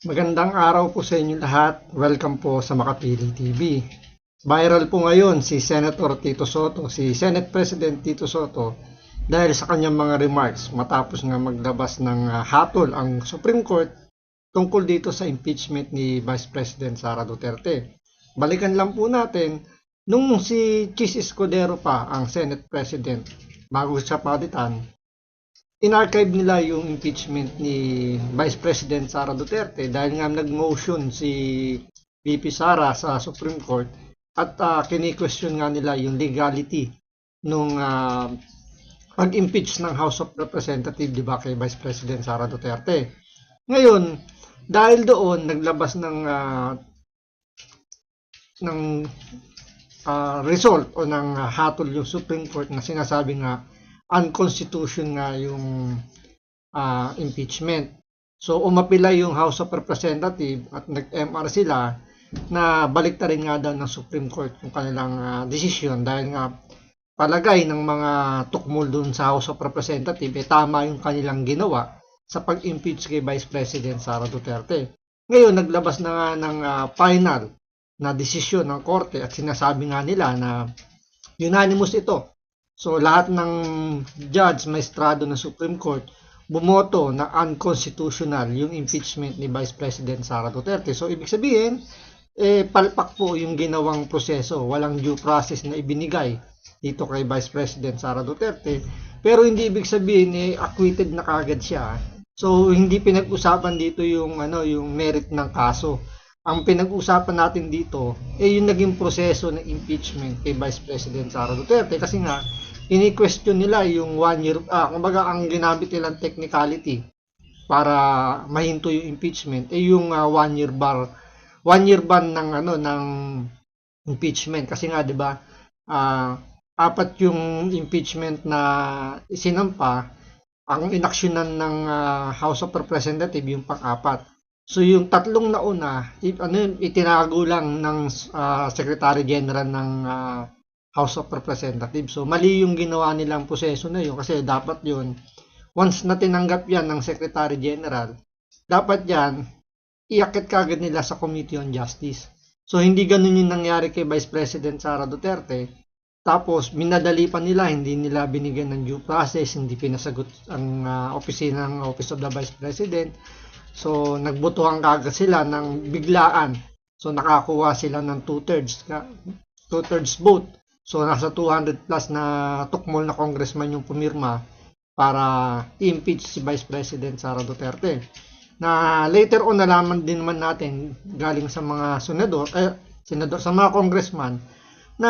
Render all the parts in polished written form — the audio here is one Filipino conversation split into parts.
Magandang araw po sa inyo lahat. Welcome po sa Makapili TV. Viral po ngayon si Senator Tito Soto, si Senate President Tito Soto dahil sa kanyang mga remarks matapos nga maglabas ng hatol ang Supreme Court tungkol dito sa impeachment ni Vice President Sara Duterte. Balikan lang po natin nung si Chis Escudero pa ang Senate President bago siya palitan. In-archive nila yung impeachment ni Vice President Sara Duterte dahil nga nag-motion si VP Sara sa Supreme Court at kini-question nga nila yung legality nung pag-impeach ng House of Representatives, di ba, kay Vice President Sara Duterte. Ngayon, dahil doon naglabas ng result o ng hatol yung Supreme Court na sinasabi nga unconstitutional nga yung impeachment. So umapila yung House of Representatives at nag-MR sila na baliktarin nga daw ng Supreme Court yung kanilang desisyon dahil nga palagay ng mga tukmol dun sa House of Representatives tama yung kanilang ginawa sa pag-impeach kay Vice President Sara Duterte. Ngayon naglabas na nga ng final na desisyon ng korte at sinasabi nga nila na unanimous ito. So lahat ng judge, maestrado ng Supreme Court bumoto na unconstitutional yung impeachment ni Vice President Sara Duterte. So ibig sabihin, palpak po yung ginawang proseso. Walang due process na ibinigay dito kay Vice President Sara Duterte. Pero hindi ibig sabihin acquitted na kagad siya. So hindi pinag-usapan dito yung yung merit ng kaso. Ang pinag-usapan natin dito yung naging proseso ng impeachment kay Vice President Sara Duterte kasi nga ini-question nila yung 1 year kumbaga ang ginamit nilang technicality para mahinto yung impeachment yung 1 year ban ng impeachment kasi nga 'di ba apat yung impeachment na isinampa ang inaksyonan ng House of Representatives yung pang-apat. So yung tatlong nauna, itinago lang ng Secretary General ng House of Representatives. So mali yung ginawa nilang proseso na yun kasi dapat yun, once na tinanggap yan ng Secretary General, dapat yan, iakit kagad nila sa Committee on Justice. So hindi ganun yung nangyari kay Vice President Sara Duterte. Tapos minadali pa nila, hindi nila binigyan ng due process, hindi pinasagot ang opisina ng Office of the Vice President. So, nagbotohan kagad sila ng biglaan. So, nakakuha sila ng 2/3 vote. So, nasa 200 plus na tukmol na congressman yung pumirma para i-impeach si Vice President Sara Duterte. Na later on, nalaman din naman natin galing sa mga senador, sa mga congressman, na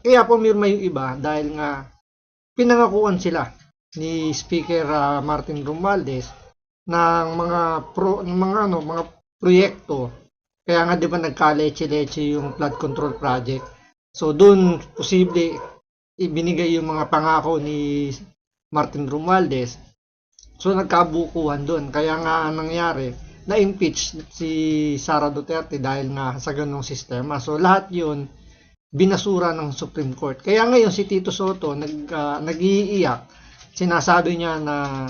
kaya pumirma yung iba dahil nga pinangakuan sila ni Speaker Martin Romualdez ng mga proyekto. Kaya nga 'di ba nagkaleche-leche yung flood control project. So doon posible ibinigay yung mga pangako ni Martin Romualdez. So nagkabukuhan doon. Kaya nga nangyari na-impeach si Sara Duterte dahil nga sa ganung sistema. So lahat 'yun binasura ng Supreme Court. Kaya ngayon si Tito Soto nag-iiyak. Sinasabi niya na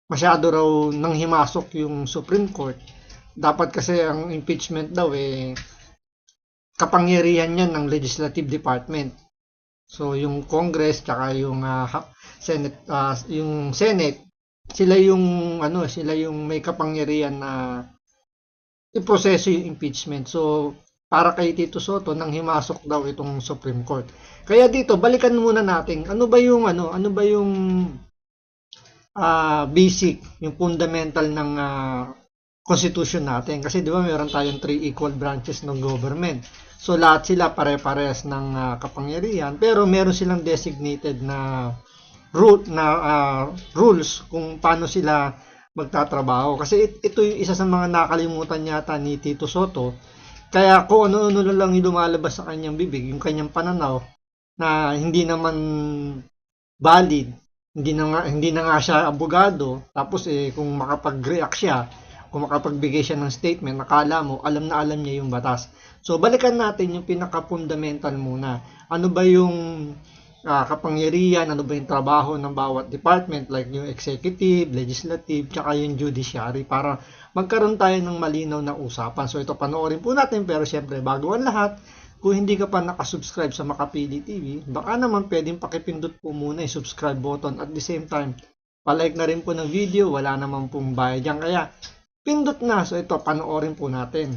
masyado raw nang himasok yung Supreme Court. Dapat kasi ang impeachment daw kapangyarihan yan ng Legislative Department. So yung Congress tsaka yung Senate, yung Senate, sila yung may kapangyarihan na iproseso yung impeachment. So para kay Tito Soto nang himasok daw itong Supreme Court. Kaya dito balikan muna natin ano ba yung basic, yung fundamental ng constitution natin. Kasi di ba meron tayong 3 equal branches ng government. So lahat sila pare-parehas ng kapangyarihan pero meron silang designated na rules kung paano sila magtatrabaho. Kasi ito yung isa sa mga nakalimutan yata ni Tito Soto. Kaya kung ano-ano lang yung lumalabas sa kanyang bibig, yung kanyang pananaw na hindi naman valid. Hindi na nga siya abogado, tapos kung makapag-react siya, kung makapagbigay siya ng statement, nakala mo, alam na alam niya yung batas. So, balikan natin yung pinaka-fundamental muna. Ano ba yung kapangyarihan, ano ba yung trabaho ng bawat department like yung executive, legislative, tsaka yung judiciary para magkaroon tayo ng malinaw na usapan. So ito panoorin po natin, pero syempre bago ang lahat, kung hindi ka pa nakasubscribe sa Makapili TV, baka naman pwedeng pakipindot po muna yung subscribe button at the same time, palike na rin po ng video, wala naman pong bayad yan. Kaya pindot na. So ito, panoorin po natin.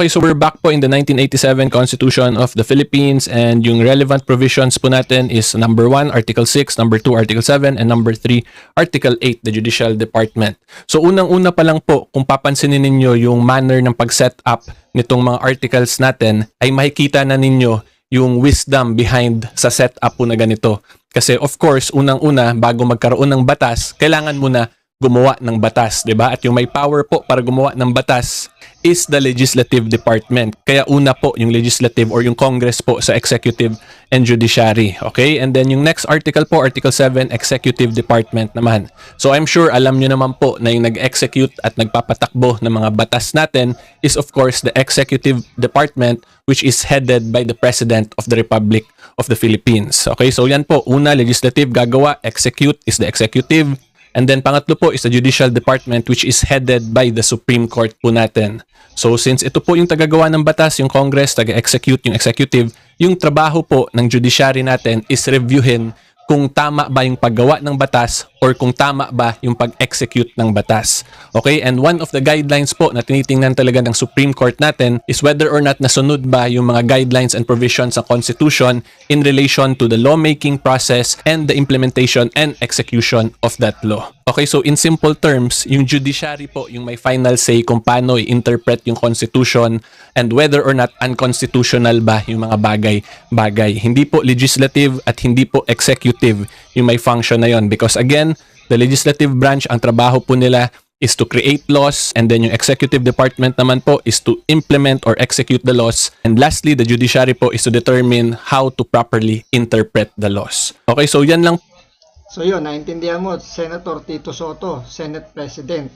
Okay, so we're back po in the 1987 Constitution of the Philippines, and yung relevant provisions po natin is number 1, Article 6, number 2, Article 7, and number 3, Article 8, the Judicial Department. So unang-una pa lang po, kung papansinin ninyo yung manner ng pag-set up nitong mga articles natin, ay makikita na ninyo yung wisdom behind sa setup po na ganito. Kasi of course, unang-una, bago magkaroon ng batas, kailangan mo na gumawa ng batas, 'di ba? At yung may power po para gumawa ng batas is the Legislative Department. Kaya una po yung Legislative or yung Congress po sa Executive and Judiciary. Okay? And then yung next article po, Article 7, Executive Department naman. So I'm sure alam nyo naman po na yung nag-execute at nagpapatakbo ng mga batas natin is of course the Executive Department, which is headed by the President of the Republic of the Philippines. Okay? So yan po, una, Legislative gagawa, execute is the Executive. And then pangatlo po is the Judicial Department, which is headed by the Supreme Court po natin. So since ito po yung tagagawa ng batas, yung Congress, taga-execute yung executive, yung trabaho po ng judiciary natin is reviewin kung tama ba yung paggawa ng batas or kung tama ba yung pag-execute ng batas. Okay? And one of the guidelines po na tinitingnan talaga ng Supreme Court natin is whether or not nasunod ba yung mga guidelines and provisions ng Constitution in relation to the lawmaking process and the implementation and execution of that law. Okay, so in simple terms, yung judiciary po yung may final say kung paano i-interpret yung Constitution and whether or not unconstitutional ba yung mga bagay-bagay. Hindi po legislative at hindi po executive yung may function na yon, because again, the legislative branch, ang trabaho po nila is to create laws, and then yung executive department naman po is to implement or execute the laws, and lastly, the judiciary po is to determine how to properly interpret the laws. Okay, so yan lang. So yun, naintindihan mo, Senator Tito Soto, Senate President.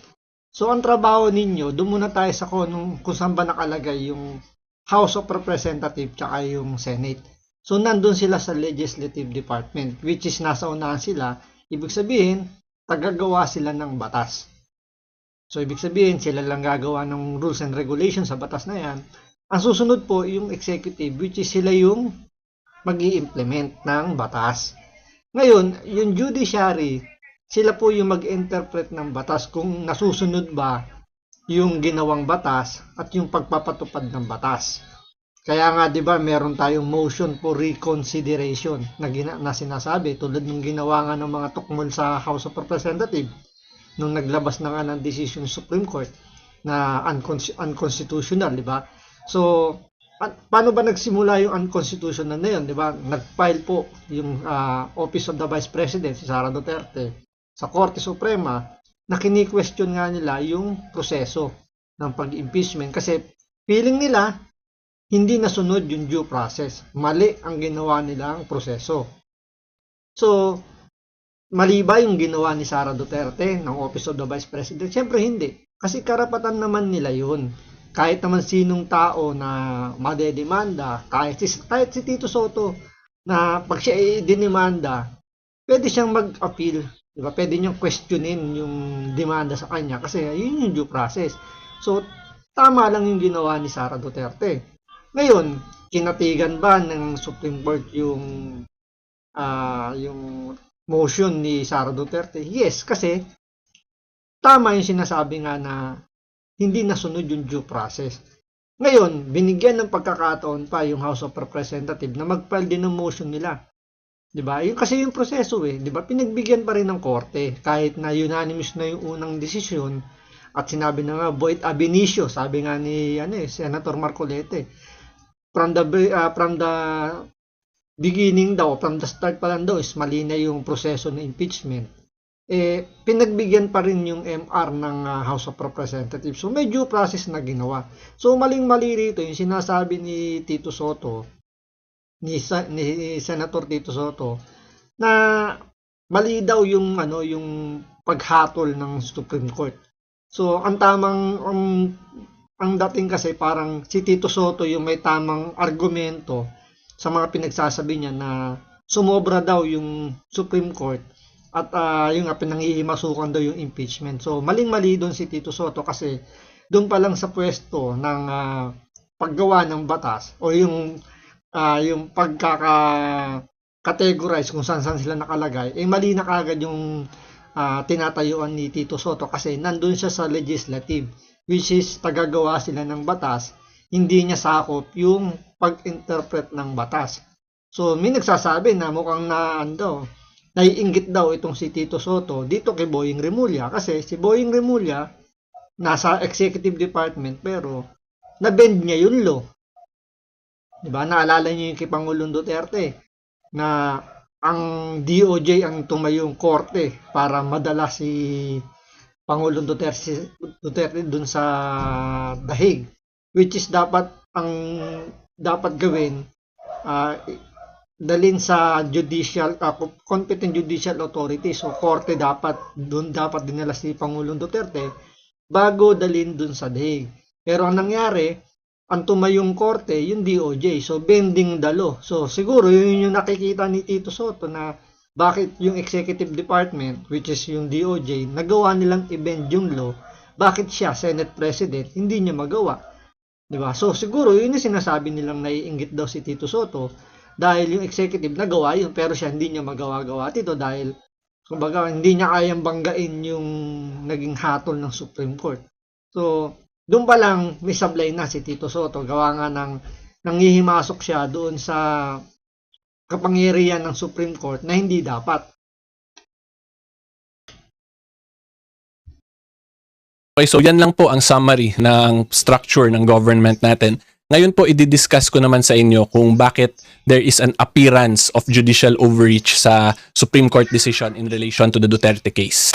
So ang trabaho ninyo, doon muna tayo sa kung saan ba nakalagay yung House of Representatives tsaka yung Senate. So nandun sila sa Legislative Department, which is nasa unahan sila. Ibig sabihin, tagagawa sila ng batas. So ibig sabihin, sila lang gagawa ng rules and regulations sa batas na yan. Ang susunod po, yung executive, which is sila yung mag-i-implement ng batas. Ngayon, yung judiciary, sila po yung mag-interpret ng batas kung nasusunod ba yung ginawang batas at yung pagpapatupad ng batas. Kaya nga 'di ba, meron tayong motion for reconsideration na sinasabi tulad ng ginawa nga ng mga tukmol sa House of Representatives nung naglabas na nga ng decision ng Supreme Court na unconstitutional, 'di ba? So paano ba nagsimula yung unconstitutional na yun, di ba? Nag-file po yung Office of the Vice President, si Sara Duterte, sa Korte Suprema, na kini-question nga nila yung proseso ng pag-impeachment kasi feeling nila hindi nasunod yung due process. Mali ang ginawa nilang proseso. So, mali ba yung ginawa ni Sara Duterte ng Office of the Vice President? Siyempre hindi. Kasi karapatan naman nila yun. Kahit naman sinong tao na madedemanda, kahit si Tito Soto, na pag siya i-demanda, pwede siyang mag-appeal. Diba? Pwede niyang questionin yung demanda sa kanya kasi yun yung due process. So, tama lang yung ginawa ni Sara Duterte. Ngayon, kinatigan ba ng Supreme Court yung motion ni Sara Duterte? Yes, kasi tama yung sinasabi nga na hindi nasunod yung due process. Ngayon, binigyan ng pagkakataon pa yung House of Representatives na mag-file din ng motion nila. 'Di ba? Yung kasi yung proseso 'di ba? Pinagbigyan pa rin ng korte kahit na unanimous na yung unang desisyon at sinabi na nga void ab initio, sabi nga ni Senator Marcolete. From the beginning daw, from the start pa lang daw is mali na yung proseso ng impeachment. Pinagbigyan pa rin yung MR ng House of Representatives. So, may due process na ginawa. So, maling-mali rito yung sinasabi ni Tito Soto, ni Senator Tito Soto, na mali daw yung paghatol ng Supreme Court. So, ang dating kasi parang si Tito Soto yung may tamang argumento sa mga pinagsasabi niya na sumobra daw yung Supreme Court At yung nga, pinangihimasukan daw yung impeachment. So, maling-mali doon si Tito Soto kasi doon pa lang sa pwesto ng paggawa ng batas o yung pagkaka-categorize kung saan sila nakalagay, mali na kagad yung tinatayuan ni Tito Soto kasi nandun siya sa legislative, which is tagagawa sila ng batas, hindi niya sakop yung pag-interpret ng batas. So, may nagsasabi na mukhang naiinggit daw itong si Tito Soto dito kay Boying Remulla kasi si Boying Remulla nasa executive department pero na-bend niya yung law. Diba? Naalala niyo yung kay Pangulong Duterte na ang DOJ ang tumayong korte para madala si Pangulong Duterte dun sa dahig, which is dapat gawin dalin sa competent judicial authority. So korte dapat dinala si Pangulong Duterte bago dalin dun sa dahig. Pero ang nangyari, ang tumayong korte, yung DOJ. So bending the law. So siguro yun yung nakikita ni Tito Soto na bakit yung executive department, which is yung DOJ, nagawa nilang i-bend yung law, bakit siya, Senate President, hindi niya magawa. Diba? So siguro yun yung sinasabi nilang naiinggit daw si Tito Soto dahil yung executive nagawa yun pero siya hindi niya magawa-gawa dito dahil kumbaga hindi niya kayang banggain yung naging hatol ng Supreme Court. So doon pa lang may sablay na si Tito Soto gawa nga ng nanghihimasok siya doon sa kapangyarihan ng Supreme Court na hindi dapat. Okay, so yan lang po ang summary ng structure ng government natin. Ngayon po, i-discuss ko naman sa inyo kung bakit there is an appearance of judicial overreach sa Supreme Court decision in relation to the Duterte case.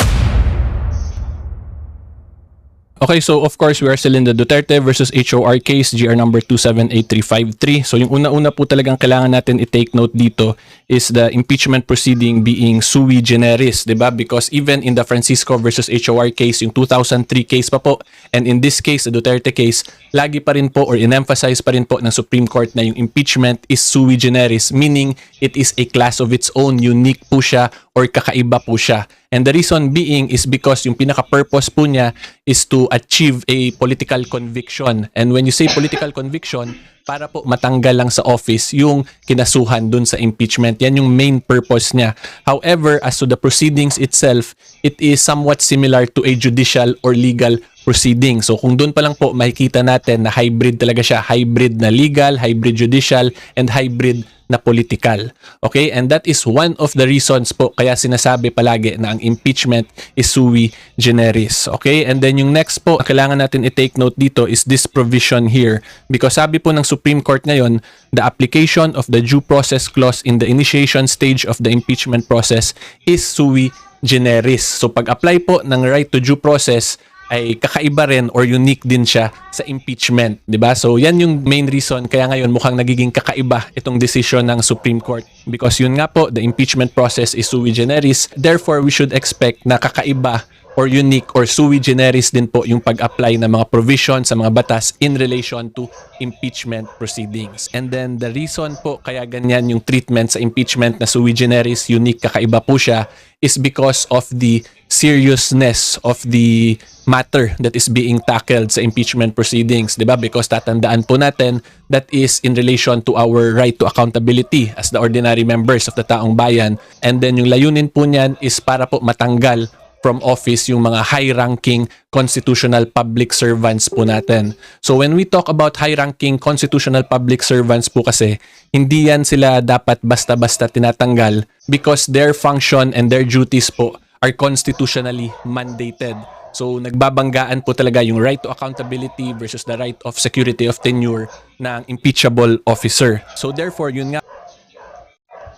Okay, so of course, we are still in the Duterte versus HOR case, GR number 278353. So yung una-una po talagang kailangan natin i-take note dito is the impeachment proceeding being sui generis, diba? Because even in the Francisco versus HOR case, yung 2003 case pa po, and in this case, the Duterte case, lagi pa rin po or in-emphasize pa rin po ng Supreme Court na yung impeachment is sui generis, meaning it is a class of its own, unique po siya or kakaiba po siya. And the reason being is because yung pinaka-purpose po niya is to achieve a political conviction. And when you say political conviction, para po matanggal lang sa office yung kinasuhan dun sa impeachment. Yan yung main purpose niya. However, as to the proceedings itself, it is somewhat similar to a judicial or legal proceeding. So kung dun pa lang po makikita natin na hybrid talaga siya. Hybrid na legal, hybrid judicial, and hybrid na political. Okay? And that is one of the reasons po kaya sinasabi palagi na ang impeachment is sui generis. Okay? And then yung next po, kailangan natin i-take note dito is this provision here. Because sabi po ng Supreme Court ngayon, the application of the due process clause in the initiation stage of the impeachment process is sui generis. So pag-apply po ng right to due process, ay kakaiba rin or unique din siya sa impeachment, 'di ba? So yan yung main reason kaya ngayon mukhang nagiging kakaiba itong decision ng Supreme Court because yun nga po, the impeachment process is sui generis. Therefore, we should expect na kakaiba or unique or sui generis din po yung pag-apply ng mga provisions sa mga batas in relation to impeachment proceedings. And then the reason po kaya ganyan yung treatment sa impeachment na sui generis, unique, kakaiba po siya is because of the seriousness of the matter that is being tackled sa impeachment proceedings, 'di ba? Because tatandaan po natin that is in relation to our right to accountability as the ordinary members of the taong bayan. And then yung layunin po niyan is para po matanggal from office yung mga high-ranking constitutional public servants po natin. So when we talk about high-ranking constitutional public servants po kasi, hindi yan sila dapat basta-basta tinatanggal because their function and their duties po are constitutionally mandated. So nagbabanggaan po talaga yung right to accountability versus the right of security of tenure ng impeachable officer. So therefore, yun nga.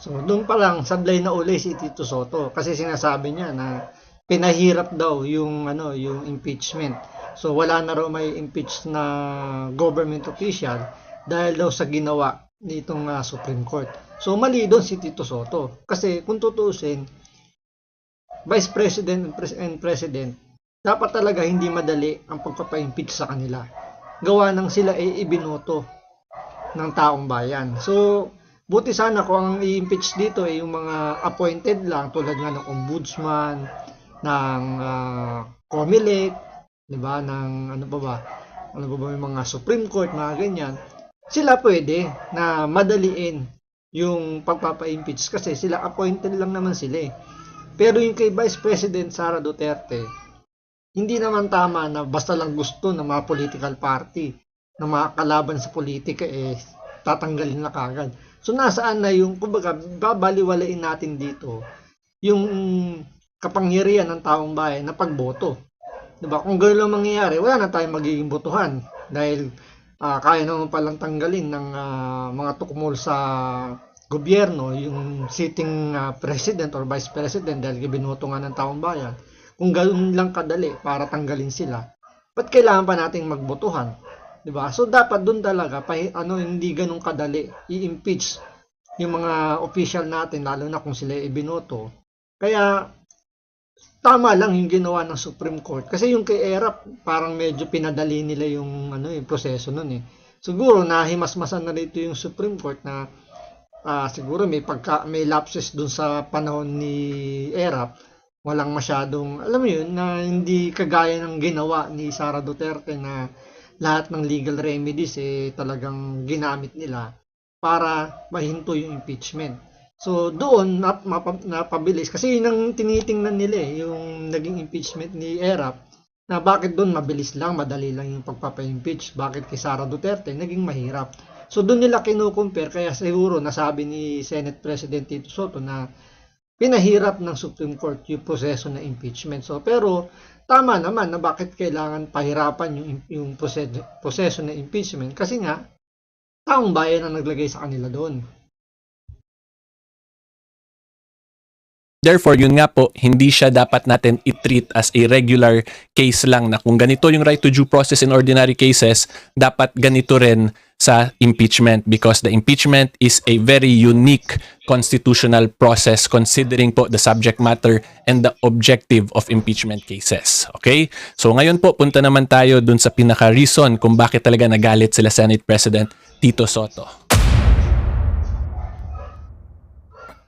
So doon pa lang sablay na uli si Tito Soto kasi sinasabi niya na pinahirap daw yung yung impeachment. So wala na raw may impeach na government official dahil daw sa ginawa nitong Supreme Court. So mali doon si Tito Soto kasi kung tutuusin, Vice President and President, dapat talaga hindi madali ang pagpapa-impeach sa kanila. Gawa ng sila ay ibinoto ng taong bayan. So Buti sana kung ang i-impeach dito ay yung mga appointed lang tulad nga ng ombudsman, ng COMELEC, 'di ba? Ng ano pa ba? Ano ba yung mga Supreme Court, mga ganyan. Sila pwede na madaliin yung pagpapa-impeach kasi sila appointed lang naman sila eh. Pero yung kay Vice President Sara Duterte, hindi naman tama na basta lang gusto ng mga political party na mga kalaban sa politika eh tatanggalin na kagad. So nasaan na yung, kumbaga, babaliwalain natin dito yung kapangyarihan ng taong bayan na pagboto. Diba? Kung gano'n lang mangyayari, wala na tayong magiging botohan dahil kaya naman palang tanggalin ng mga tukmol sa gobyerno yung sitting president or vice president dahil binoto nga ng taong bayan. Kung gano'n lang kadali para tanggalin sila, ba't kailangan pa nating magbotohan? Diba? So dapat doon talaga hindi ganun kadali i-impeach yung mga official natin lalo na kung sila ibinoto. Kaya tama lang yung ginawa ng Supreme Court kasi yung kay ERAP parang medyo pinadali nila yung yung proseso noon eh. Siguro nahimasmasan na rito yung Supreme Court na siguro may lapses doon sa panahon ni ERAP. Walang masyadong, alam mo yun, na hindi kagaya ng ginawa ni Sara Duterte na lahat ng legal remedies talagang ginamit nila para mahinto yung impeachment. So doon napabilis kasi yun ang tinitingnan nila yung naging impeachment ni ERAP na bakit doon mabilis lang, madali lang yung pagpapa-impeach, bakit kay Sara Duterte naging mahirap. So doon nila kinukumpare kaya siguro nasabi ni Senate President Tito Soto na pinahirap ng Supreme Court yung proseso ng impeachment. So pero tama naman na bakit kailangan pahirapan yung proseso ng impeachment kasi nga taong bayan ang naglagay sa kanila doon. Therefore, yun nga po, hindi siya dapat natin i-treat as a regular case lang na kung ganito yung right to due process in ordinary cases, dapat ganito rin sa impeachment because the impeachment is a very unique constitutional process considering po the subject matter and the objective of impeachment cases. Okay? So ngayon po, punta naman tayo dun sa pinaka-reason kung bakit talaga nagalit sila Senate President Tito Soto.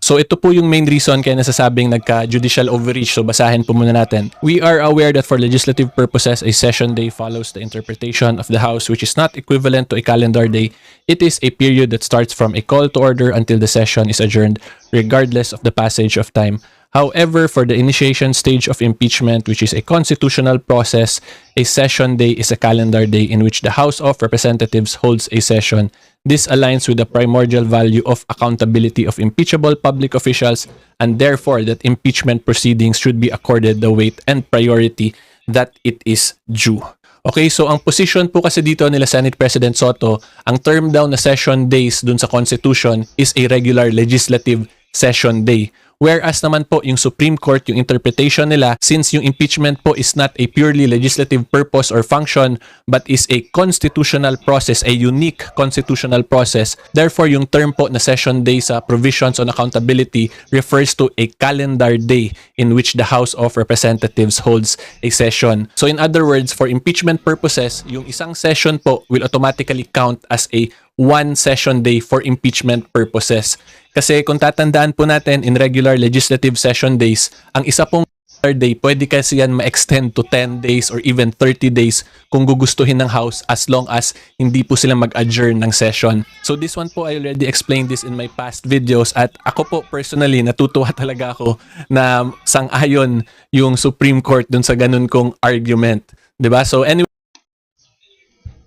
So ito po yung main reason kaya nasasabing nagka-judicial overreach. So basahin po muna natin. We are aware that for legislative purposes, a session day follows the interpretation of the House which is not equivalent to a calendar day. It is a period that starts from a call to order until the session is adjourned, regardless of the passage of time. However, for the initiation stage of impeachment, which is a constitutional process, a session day is a calendar day in which the House of Representatives holds a session. This aligns with the primordial value of accountability of impeachable public officials and therefore that impeachment proceedings should be accorded the weight and priority that it is due. Okay, so ang position po kasi dito nila Senate President Soto, ang term daw na session days dun sa Constitution is a regular legislative session day. Whereas naman po yung Supreme Court, yung interpretation nila, since yung impeachment po is not a purely legislative purpose or function, but is a constitutional process, a unique constitutional process, therefore yung term po na session day sa provisions on accountability refers to a calendar day in which the House of Representatives holds a session. So in other words, for impeachment purposes, yung isang session po will automatically count as a one session day for impeachment purposes. Kasi kung tatandaan po natin in regular legislative session days, ang isa pong day, pwede kasi yan ma-extend to 10 days or even 30 days kung gugustuhin ng House as long as hindi po sila mag-adjourn ng session. So this one po, I already explained this in my past videos at ako po personally, natutuwa talaga ako na sang-ayon yung Supreme Court dun sa ganun kong argument. Diba? So anyway.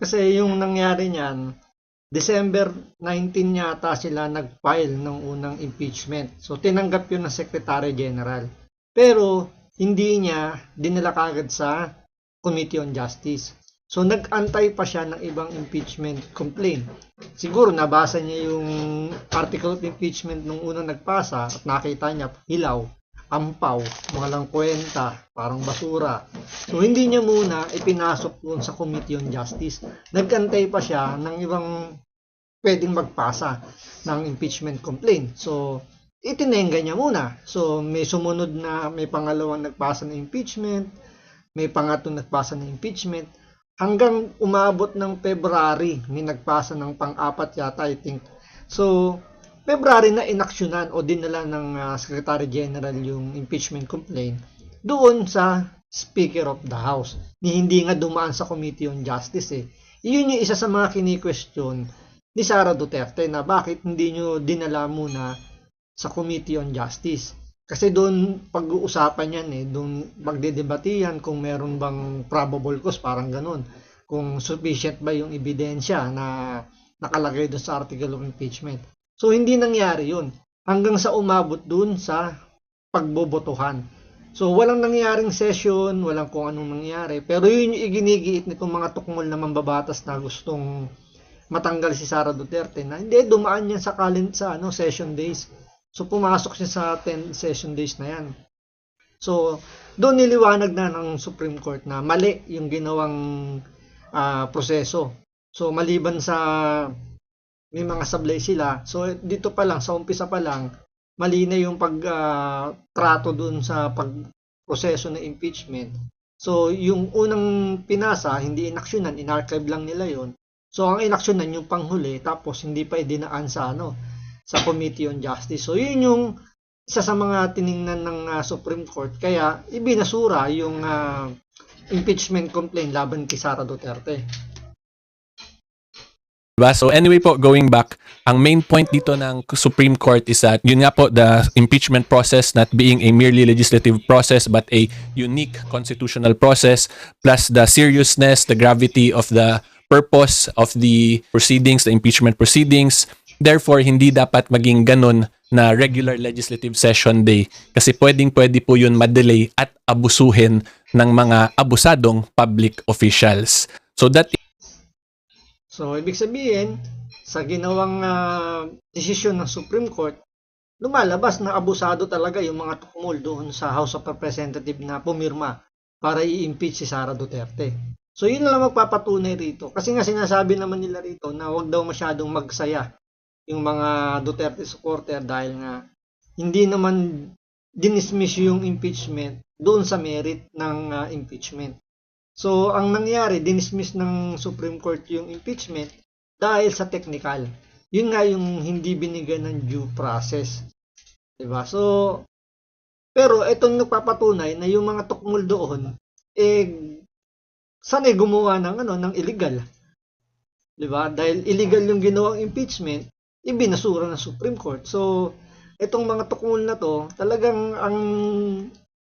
Kasi yung nangyari niyan, December 19 yata sila nag-file ng unang impeachment. So tinanggap yun ng Secretary General. Pero hindi niya dinala kagad sa Committee on Justice. So nag-antay pa siya ng ibang impeachment complaint. Siguro nabasa niya yung article of impeachment nung unang nagpasa at nakita niya hilaw, ampaw, walang kwenta, parang basura. So hindi niya muna ipinasok doon sa Committee on Justice. Nagantay pa siya ng ibang pwedeng magpasa ng impeachment complaint. So itinengga niya muna. So may sumunod na, may pangalawang nagpasa ng impeachment, may pangatlong nagpasa ng impeachment, hanggang umabot ng February, may nagpasa ng pang-apat yata, I think. So February na inaksyonan o dinala ng Secretary General yung impeachment complaint doon sa Speaker of the House. Hindi nga dumaan sa Committee on Justice eh. Yun yung isa sa mga kini-question ni Sara Duterte na bakit hindi nyo dinala muna sa Committee on Justice. Kasi doon pag-uusapan yan eh, doon magdedebatihan kung meron bang probable cause, parang ganun. Kung sufficient ba yung ebidensya na nakalagay doon sa article of impeachment. So, hindi nangyari yun. Hanggang sa umabot dun sa pagbobotohan. So, walang nangyaring session, walang kung anong nangyari. Pero yun yung iginigiit nitong mga tukmol na mambabatas na gustong matanggal si Sara Duterte na hindi, dumaan yan sa session days. So, pumasok siya sa 10 session days na yan. So, doon niliwanag na ng Supreme Court na mali yung ginawang proseso. So, maliban sa may mga sablay sila. So, dito pa lang, sa umpisa pa lang, mali na yung pagtrato dun sa pagproseso ng impeachment. So, yung unang pinasa, hindi inaksyonan, in-archive lang nila yon. So, ang inaksyonan yung panghuli, tapos hindi pa idinaan sa sa Committee on Justice. So, yun yung isa sa mga tiningnan ng Supreme Court. Kaya, ibinasura yung impeachment complaint laban kay Sara Duterte. Diba? So anyway po, going back, ang main point dito ng Supreme Court is that yun nga po, the impeachment process not being a merely legislative process but a unique constitutional process, plus the seriousness, the gravity of the purpose of the proceedings, the impeachment proceedings. Therefore, hindi dapat maging ganun na regular legislative session day kasi pwedeng-pwede po yun madelay at abusuhin ng mga abusadong public officials. So that So, ibig sabihin, sa ginawang desisyon ng Supreme Court, lumalabas na abusado talaga yung mga tukmol doon sa House of Representatives na pumirma para i-impeach si Sara Duterte. So, yun lang magpapatunay rito. Kasi nga sinasabi naman nila rito na wag daw masyadong magsaya yung mga Duterte supporter dahil nga hindi naman dinismiss yung impeachment doon sa merit ng impeachment. So, ang nangyari, dinismiss ng Supreme Court yung impeachment dahil sa technical. Yun nga yung hindi binigyan ng due process. Diba? So, pero itong nagpapatunay na yung mga tukmol doon, sanay gumawa ng illegal. Diba? Dahil illegal yung ginawang impeachment, ibinasura ng Supreme Court. So, itong mga tukmol na to, talagang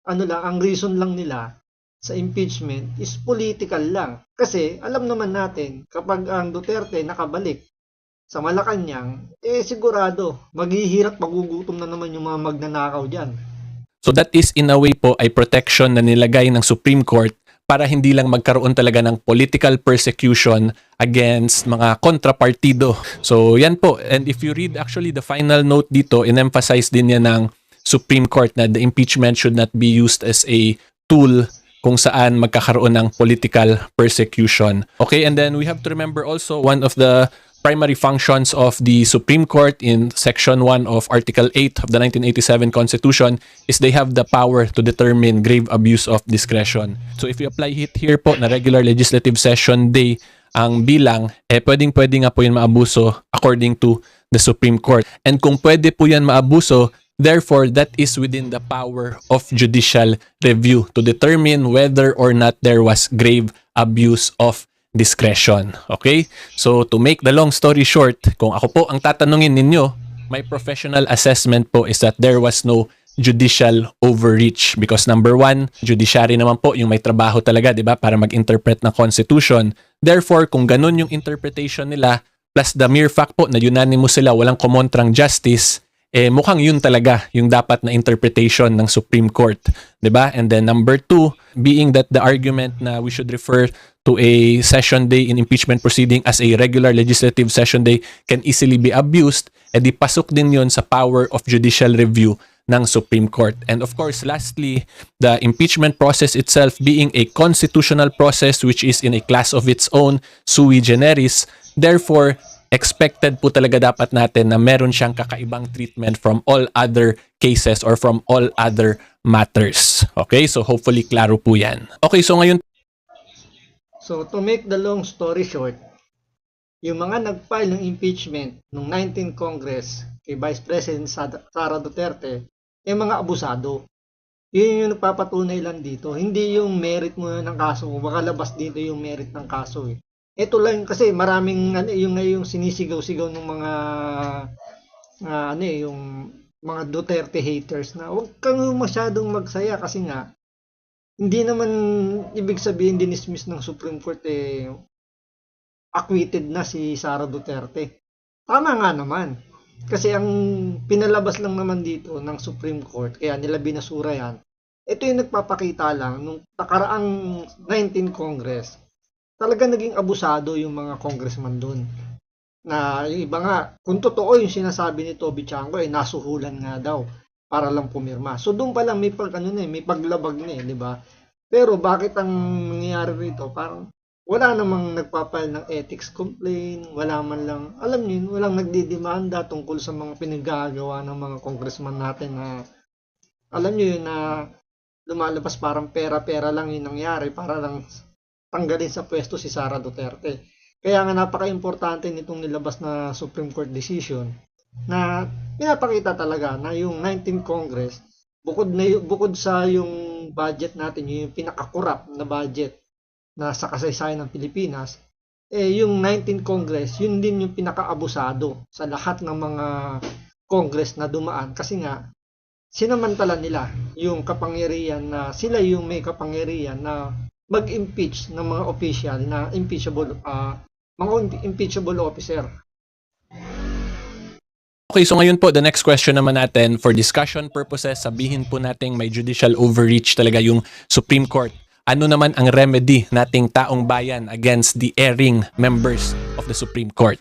ang reason lang nila sa impeachment is political lang. Kasi alam naman natin, kapag ang Duterte nakabalik sa Malacanang, sigurado, maghihirap, magugutom na naman yung mga magnanakaw dyan. So that is in a way po ay protection na nilagay ng Supreme Court para hindi lang magkaroon talaga ng political persecution against mga kontrapartido. So yan po. And if you read actually the final note dito, in-emphasize din yan ng Supreme Court na the impeachment should not be used as a tool kung saan magkakaroon ng political persecution. Okay, and then we have to remember also one of the primary functions of the Supreme Court in Section 1 of Article 8 of the 1987 Constitution is they have the power to determine grave abuse of discretion. So if you apply it here po na regular legislative session day, ang bilang, pwedeng-pwede nga po yun maabuso according to the Supreme Court. And kung pwede po yan maabuso, therefore, that is within the power of judicial review to determine whether or not there was grave abuse of discretion. Okay? So, to make the long story short, kung ako po ang tatanungin ninyo, my professional assessment po is that there was no judicial overreach because number one, judiciary naman po yung may trabaho talaga, di ba, para mag-interpret ng Constitution. Therefore, kung ganun yung interpretation nila, plus the mere fact po na unanimous sila, walang kumontrang justice, mukhang yun talaga yung dapat na interpretation ng Supreme Court, 'di ba? And then number two, being that the argument na we should refer to a session day in impeachment proceeding as a regular legislative session day can easily be abused, di pasok din yun sa power of judicial review ng Supreme Court. And of course, lastly, the impeachment process itself being a constitutional process which is in a class of its own, sui generis, therefore expected po talaga dapat natin na meron siyang kakaibang treatment from all other cases or from all other matters. Okay? So hopefully klaro po yan. Okay, so ngayon So to make the long story short, yung mga nag-file ng impeachment noong 19th Congress kay Vice President Sara Duterte, mga abusado. Yun yung nagpapatunay lang dito. Hindi yung merit mo ng kaso. Baka labas dito yung merit ng kaso eh. Ito lang kasi maraming yung sinisigaw-sigaw ng mga yung mga Duterte haters na huwag kang masyadong magsaya kasi nga hindi naman ibig sabihin dinismiss ng Supreme Court acquitted na si Sara Duterte. Tama nga naman. Kasi ang pinalabas lang naman dito ng Supreme Court, kaya nila binasura yan, ito yung nagpapakita lang nung nakaraang 19 Congress, talaga naging abusado yung mga congressman doon. Na yung iba nga, kung totoo yung sinasabi ni Toby Chango, nasuhulan nga daw para lang pumirma. So doon pa lang may may paglabag na di ba? Pero bakit ang nangyayari rito? Parang wala namang nagpapile ng ethics complaint, wala man lang, alam niyo, walang nagdidemanda tungkol sa mga pinagagawa ng mga congressman natin na, alam niyo yun, na lumalabas parang pera-pera lang yung nangyari para lang tanggalin sa pwesto si Sara Duterte. Kaya nga napaka-importante nitong nilabas na Supreme Court decision na pinapakita talaga na yung 19th Congress, bukod sa yung budget natin, yung pinaka-corrupt na budget na sa kasaysayan ng Pilipinas, yung 19th Congress, yun din yung pinaka-abusado sa lahat ng mga Congress na dumaan kasi nga sinamantala nila yung kapangyarihan na sila yung may kapangyarihan na mag-impeach ng mga official na mga impeachable officer. Okay, so ngayon po, the next question naman natin, for discussion purposes, sabihin po nating may judicial overreach talaga yung Supreme Court. Ano naman ang remedy nating taong bayan against the erring members of the Supreme Court?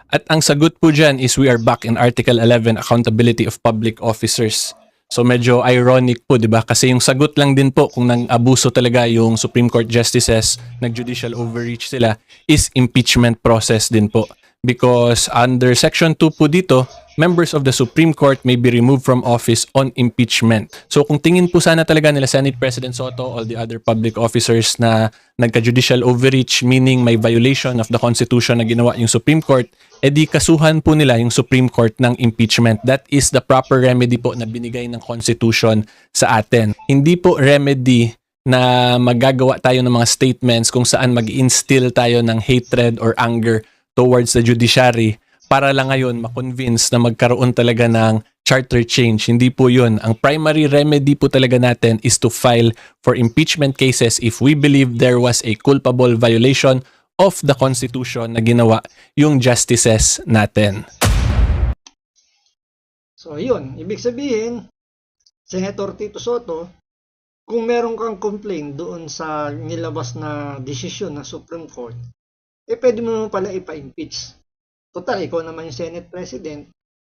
At ang sagot po dyan is we are back in Article 11, Accountability of Public Officers. So medyo ironic po, di ba? Kasi yung sagot lang din po kung nang-abuso talaga yung Supreme Court justices, nag-judicial overreach sila, is impeachment process din po. Because under Section 2 po dito, members of the Supreme Court may be removed from office on impeachment. So kung tingin po sana talaga nila Senate President Soto, all the other public officers na nagka-judicial overreach, meaning may violation of the Constitution na ginawa yung Supreme Court, edi kasuhan po nila yung Supreme Court ng impeachment. That is the proper remedy po na binigay ng Constitution sa atin. Hindi po remedy na magagawa tayo ng mga statements kung saan mag-instill tayo ng hatred or anger towards the judiciary para lang ngayon ma-convince na magkaroon talaga ng charter change. Hindi po yun. Ang primary remedy po talaga natin is to file for impeachment cases if we believe there was a culpable violation of the Constitution na ginawa yung justices natin. So yun, ibig sabihin, Senator Tito Soto, kung meron kang complaint doon sa nilabas na desisyon ng Supreme Court, pwede mo pala ipa-impeach. Total, ikaw naman yung Senate President.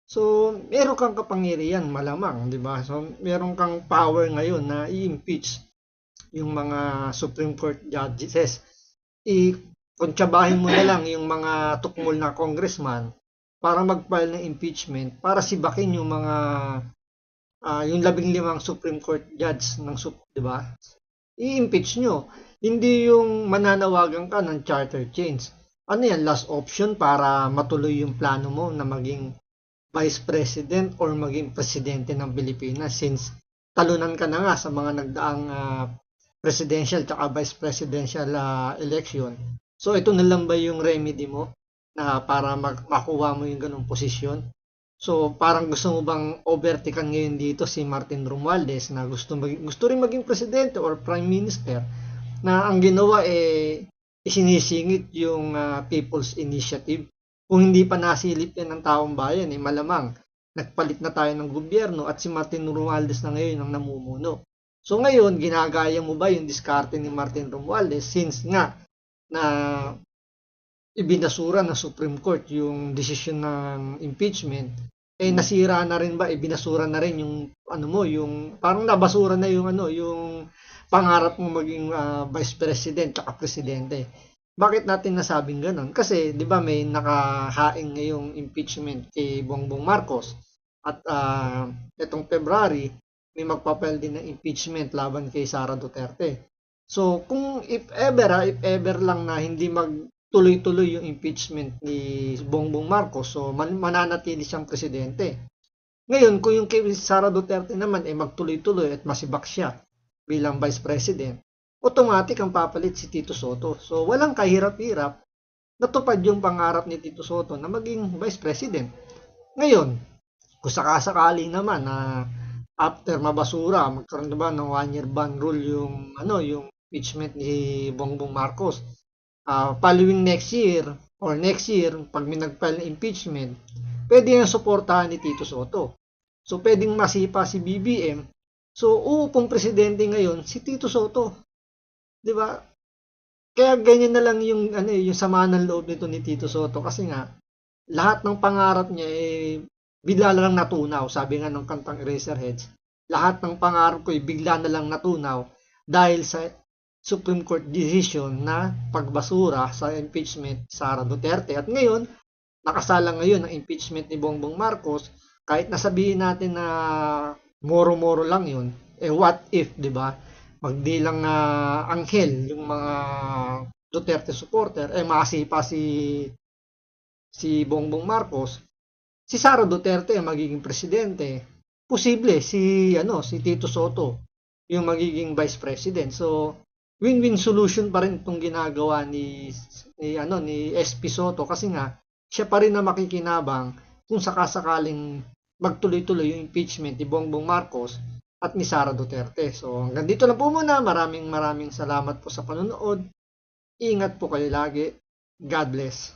So, meron kang kapangyarihan, malamang, di ba? So, meron kang power ngayon na i-impeach yung mga Supreme Court judges. Kuntsabahin mo na lang yung mga tukmol na congressman para mag-file ng impeachment, para sibakin yung mga yung 15 Supreme Court judge ng di ba? I-impeach nyo. Hindi yung mananawagan ka ng charter change. Ano yan, last option para matuloy yung plano mo na maging Vice President or maging Presidente ng Pilipinas since talunan ka na nga sa mga nagdaang presidential at Vice Presidential election. So ito na lang ba yung remedy mo na para makuha mo yung ganung posisyon? So parang gusto mo bang overtikan ngayon dito si Martin Romualdez na gusto rin maging Presidente or Prime Minister, na ang ginawa isinisingit yung People's Initiative. Kung hindi pa nasilip yan ng taong bayan, malamang nagpalit na tayo ng gobyerno at si Martin Romualdez na ngayon ang namumuno. So ngayon, ginagaya mo ba yung diskarte ni Martin Romualdez since nga na ibinasura ng Supreme Court yung desisyon ng impeachment, nasira na rin ba, binasura na rin yung yung parang nabasura na yung yung pangarap mo maging Vice President at Presidente. Bakit natin nasabing ganun? Kasi 'di ba may nakahaing ngayong impeachment kay Bongbong Marcos at itong February may magpapile din ng impeachment laban kay Sara Duterte. So kung if ever lang na hindi tuloy-tuloy yung impeachment ni Bongbong Marcos. So mananatili siyang presidente. Ngayon, kung yung kay Sara Duterte naman ay magtuloy-tuloy at masibak siya bilang Vice President, automatic ang papalit si Tito Soto. So walang kahirap-hirap, natupad yung pangarap ni Tito Soto na maging Vice President. Ngayon, kung sakasakali naman na after mabasura, magkaroon na ba ng 1-year ban rule yung impeachment ni Bongbong Marcos, following next year pag may nag-file ng impeachment, pwede yung suportahan ni Tito Soto. So pwedeng masipa si BBM. So uupong presidente ngayon si Tito Soto. 'Di ba? Kaya ganyan na lang yung yung sama ng loob nito ni Tito Soto kasi nga lahat ng pangarap niya bigla na lang natunaw. Sabi nga ng kantang Eraserheads, lahat ng pangarap ko bigla na lang natunaw dahil sa Supreme Court decision na pagbasura sa impeachment Sara Duterte. At ngayon, nakasalang ngayon ang impeachment ni Bongbong Marcos. Kahit nasabihin natin na moro-moro lang yun, what if, di ba? Magdilang na anghel yung mga Duterte supporter, masipa si Bongbong Marcos, si Sara Duterte ang magiging presidente. Posible si Tito Soto yung magiging vice president. So win-win solution pa rin itong ginagawa ni SP Soto kasi nga siya pa rin na makikinabang kung sakasakaling magtuloy-tuloy yung impeachment ni Bongbong Marcos at ni Sara Duterte. So hanggang dito lang po muna. Maraming salamat po sa panonood. Ingat po kayo lagi. God bless.